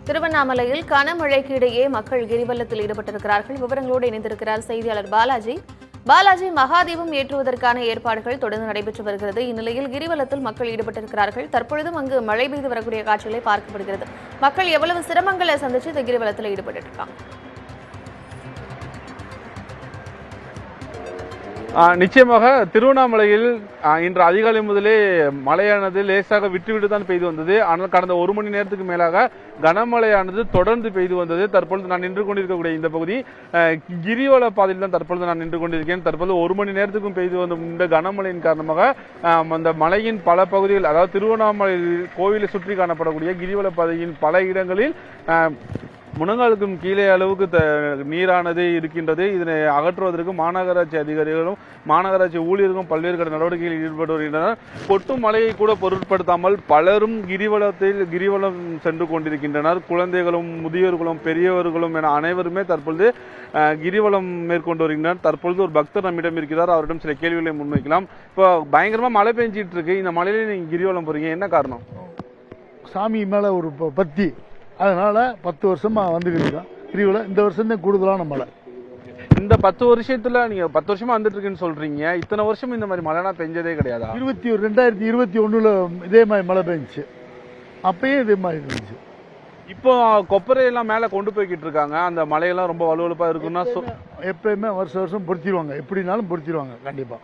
திருவண்ணாமலையில் கனமழைக்கு இடையே மக்கள் கிரிவலத்தில் ஈடுபட்டிருக்கிறார்கள். விவரங்களோடு இணைந்திருக்கிறார் செய்தியாளர் பாலாஜி. பாலாஜி, மகாதீபம் ஏற்றுவதற்கான ஏற்பாடுகள் தொடர்ந்து நடைபெற்று வருகிறது. இந்நிலையில் கிரிவலத்தில் மக்கள் ஈடுபட்டிருக்கிறார்கள். தற்பொழுதும் அங்கு மழை பெய்து வரக்கூடிய காட்சிகளை பார்க்கப்படுகிறது. மக்கள் எவ்வளவு சிரமங்களை சந்திச்சு இந்த கிரிவலத்தில் ஈடுபட்டு இருக்காங்க? நிச்சயமாக திருவண்ணாமலையில் இன்று அதிகாலை முதலே மழையானது லேசாக விட்டுவிட்டு தான் பெய்து வந்தது. ஆனால் கடந்த ஒரு மணி நேரத்துக்கு மேலாக கனமழையானது தொடர்ந்து பெய்து வந்தது. தற்பொழுது நான் நின்று கொண்டிருக்கக்கூடிய இந்த பகுதி கிரிவல பாதையில் தான் தற்பொழுது நான் நின்று கொண்டிருக்கேன். தற்பொழுது ஒரு மணி நேரத்துக்கும் பெய்து வந்த இந்த கனமழையின் காரணமாக அந்த மலையின் பல பகுதிகள், அதாவது திருவண்ணாமலை கோவிலை சுற்றி காணப்படக்கூடிய கிரிவல பாதையின் பல இடங்களில் முழங்காலுக்கும் கீழே அளவுக்கு நீரானது இருக்கின்றது. இதனை அகற்றுவதற்கு மாநகராட்சி அதிகாரிகளும் மாநகராட்சி ஊழியர்களும் பல்வேறு நடவடிக்கைகளில் ஈடுபட்டு வருகின்றனர். கொட்டும் மழையை கூட பொருட்படுத்தாமல் பலரும் கிரிவலம் சென்று கொண்டிருக்கின்றனர். குழந்தைகளும் முதியோர்களும் பெரியவர்களும் என அனைவருமே தற்பொழுது கிரிவலம் மேற்கொண்டு வருகின்றனர். தற்பொழுது ஒரு பக்தர் நம்மிடம் இருக்கிறார். அவரிடம் சில கேள்விகளை முன்வைக்கலாம். இப்போ பயங்கரமா மழை பெஞ்சிட்டு இருக்கு. இந்த மழையில நீங்க கிரிவலம் போறீங்க, என்ன காரணம்? சாமி மேல ஒரு பக்தி, அதனால 10 வருஷமா வந்துகிட்டு இருக்கோம். கிரிவலம் இந்த வருஷம் தான் கூடுதலான மழை. இந்த 10 வருஷத்துல நீங்க 10 வருஷமா வந்துட்டு இருக்குன்னு சொல்றீங்க. இத்தனை வருஷம் இந்த மாதிரி மழைனா பெஞ்சதே கிடையாதா? 2021 இதே மாதிரி மழை பெஞ்சிச்சு. அப்பயே இதே மாதிரி இருந்துச்சு. இப்போ கொப்பரையெல்லாம் மேல கொண்டு போய்கிட்டு இருக்காங்க. அந்த மழையெல்லாம் ரொம்ப வலுவலுப்பா இருக்குன்னா எப்பயுமே வருஷம் பொருத்திடுவாங்க. எப்படினாலும் பொருத்திடுவாங்க. கண்டிப்பா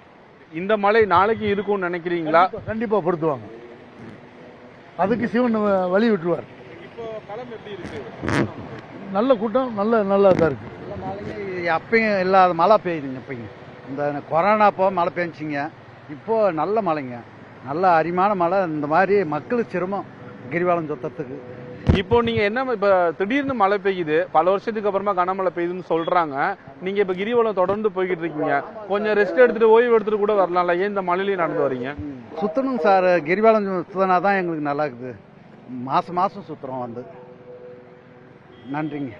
இந்த மழை நாளைக்கு இருக்கும்னு நினைக்கிறீங்களா? கண்டிப்பா பொருத்துவாங்க. அதுக்கு சிவன் வழி விட்டுருவார். நல்ல கூட்டம், நல்லா தான் இருக்கு. அப்பயும் இல்லாத மழை பெய்யுதுங்க. இப்போங்க இந்த கொரோனா அப்போ மழை பெஞ்சிங்க. இப்போ நல்ல மழைங்க, நல்ல அருமையான மழை. இந்த மாதிரி மக்களுக்கு சிரமம் கிரிவலம் சுத்தத்துக்கு. இப்போ நீங்க என்ன, இப்ப திடீர்னு மழை பெய்யுது, பல வருஷத்துக்கு அப்புறமா கனமழை பெய்யுதுன்னு சொல்றாங்க. நீங்க இப்ப கிரிவலம் தொடர்ந்து போய்கிட்டு இருக்கீங்க. கொஞ்சம் ரெஸ்ட் எடுத்துட்டு ஓய்வு எடுத்துட்டு கூட வரலாம்ல, ஏன் இந்த மழையிலேயே நடந்து வரீங்க? சுத்தணுங்க சார். கிரிவலம் சுத்தினா தான் எங்களுக்கு நல்லா இருக்குது. மாசம் சுத்துறோம் வந்து. நன்றிங்க.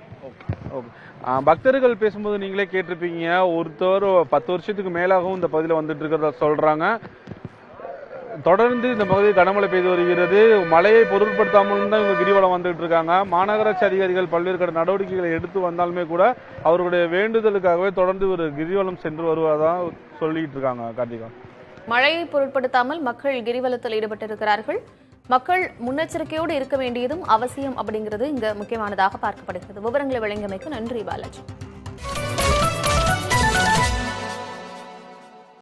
பக்தர்கள் பேசும்போது நீங்களே கேட்டிருப்பீங்க, ஒருத்தர் 10 வருஷத்துக்கு மேலாகவும் இந்த பகுதியில் வந்துட்டு இருக்கிறதா சொல்றாங்க. தொடர்ந்து இந்த பகுதி கனமழை பெய்து வருகிறது. மழையை பொருட்படுத்தாமல் தான் இவங்க கிரிவலம் வந்துட்டு இருக்காங்க. மாநகராட்சி அதிகாரிகள் பல்வேறு நடவடிக்கைகளை எடுத்து வந்தாலுமே கூட அவர்களுடைய வேண்டுதலுக்காகவே தொடர்ந்து ஒரு கிரிவலம் சென்று வருவதாக சொல்லிட்டு இருக்காங்க. கார்த்திகா, மழையை பொருட்படுத்தாமல் மக்கள் கிரிவலத்தில் ஈடுபட்டிருக்கிறார்கள். மக்கள் முன்னெச்சரிக்கையோடு இருக்க வேண்டியதும் அவசியம் அப்படிங்கிறது இங்க முக்கியமானதாக பார்க்கப்படுகிறது. விவரங்களை வழங்கியமைக்கு நன்றி பாலாஜி.